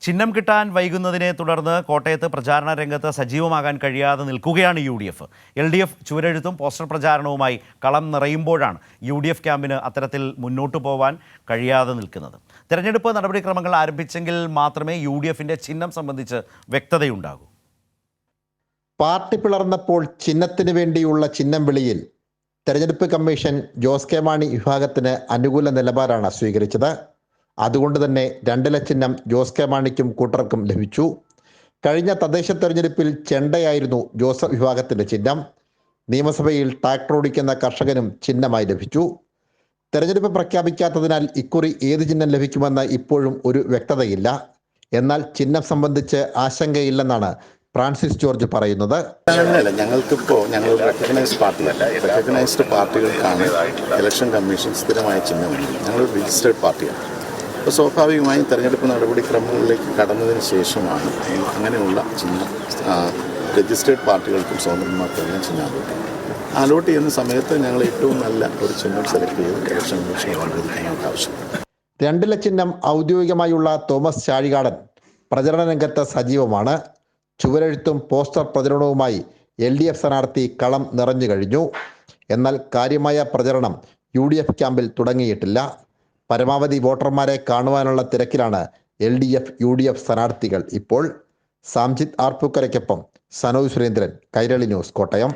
ചിഹ്നം കിട്ടാൻ വൈകുന്നതിനെ തുടർന്ന് കോട്ടയത്ത് പ്രചാരണ രംഗത്ത് സജീവമാകാൻ കഴിയാതെ നിൽക്കുകയാണ് UDF. LDF ചുവരെഴുത്തും പോസ്റ്റർ പ്രചാരണവുമായി കളം നിറയുമ്പോഴാണ് UDF ക്യാമ്പിന് അത്തരത്തിൽ മുന്നോട്ട് പോകാൻ കഴിയാതെ നിൽക്കുന്നത്. തെരഞ്ഞെടുപ്പ് നടപടിക്രമങ്ങൾ ആരംഭിച്ചെങ്കിൽ മാത്രമേ UDFിൻ്റെ ചിഹ്നം സംബന്ധിച്ച് വ്യക്തതയുണ്ടാകൂ. പാർട്ടി പിളർന്നപ്പോൾ ചിഹ്നത്തിന് വേണ്ടിയുള്ള ചിഹ്നം വിളിയിൽ തെരഞ്ഞെടുപ്പ് കമ്മീഷൻ ജോസ് കെ മാണി വിഭാഗത്തിന് അനുകൂല നിലപാടാണ് സ്വീകരിച്ചത്. അതുകൊണ്ട് തന്നെ 2 ചിഹ്നം ജോസ് കെ മാണിക്കും കൂട്ടർക്കും ലഭിച്ചു. കഴിഞ്ഞ തദ്ദേശ തെരഞ്ഞെടുപ്പിൽ ചെണ്ടയായിരുന്നു ജോസഫ് വിഭാഗത്തിന്റെ ചിഹ്നം. നിയമസഭയിൽ ട്രാക്ടർ ഓടിക്കുന്ന കർഷകനും ചിഹ്നമായി ലഭിച്ചു. തെരഞ്ഞെടുപ്പ് പ്രഖ്യാപിക്കാത്തതിനാൽ ഇക്കുറി ഏത് ചിഹ്നം ലഭിക്കുമെന്ന് ഇപ്പോഴും ഒരു വ്യക്തതയില്ല. എന്നാൽ ചിഹ്നം സംബന്ധിച്ച് ആശങ്കയില്ലെന്നാണ് ഫ്രാൻസിസ് ജോർജ് പറയുന്നത്. ഞങ്ങൾക്കിപ്പോൾ ഞങ്ങൾ റെക്കഗ്നൈസ്ഡ് പാർട്ടികൾക്കാണ് ഇലക്ഷൻ കമ്മീഷൻ സ്ഥിരമായ ചിഹ്നം. ഞങ്ങളൊരു രജിസ്റ്റേർഡ് പാർട്ടിയാണ്. അപ്പോൾ സ്വാഭാവികമായും തെരഞ്ഞെടുപ്പ് നടപടിക്രമങ്ങളിലേക്ക് കടന്നതിന് ശേഷമാണ് അങ്ങനെയുള്ള ചിഹ്നം രജിസ്റ്റേർഡ് പാർട്ടികൾക്കും സ്വതന്ത്രന്മാർക്കെല്ലാം ചിഹ്നം അലോട്ട് ചെയ്യുന്ന സമയത്ത് ഞങ്ങൾ ഏറ്റവും നല്ല ഒരു ചിഹ്നം സെലക്ട് ചെയ്ത് ഇലക്ഷൻ കമ്മീഷനെ അനുവദിക്കാനായിട്ട് ആവശ്യമാണ്. 2 ചിഹ്നം ഔദ്യോഗികമായുള്ള തോമസ് ചാഴികാടൻ പ്രചരണ രംഗത്ത് സജീവമാണ്. ചുവരെഴുത്തും പോസ്റ്റർ പ്രചരണവുമായി LDF സ്ഥാനാർത്ഥി കളം നിറഞ്ഞു കഴിഞ്ഞു. എന്നാൽ കാര്യമായ പ്രചരണം UDF ക്യാമ്പിൽ തുടങ്ങിയിട്ടില്ല. പരമാവധി വോട്ടർമാരെ കാണുവാനുള്ള തിരക്കിലാണ് LDF UDF സ്ഥാനാർത്ഥികൾ ഇപ്പോൾ. സാംജിത് ആർപ്പൂക്കരയ്ക്കൊപ്പം സനോജ് സുരേന്ദ്രൻ, കൈരളി ന്യൂസ്, കോട്ടയം.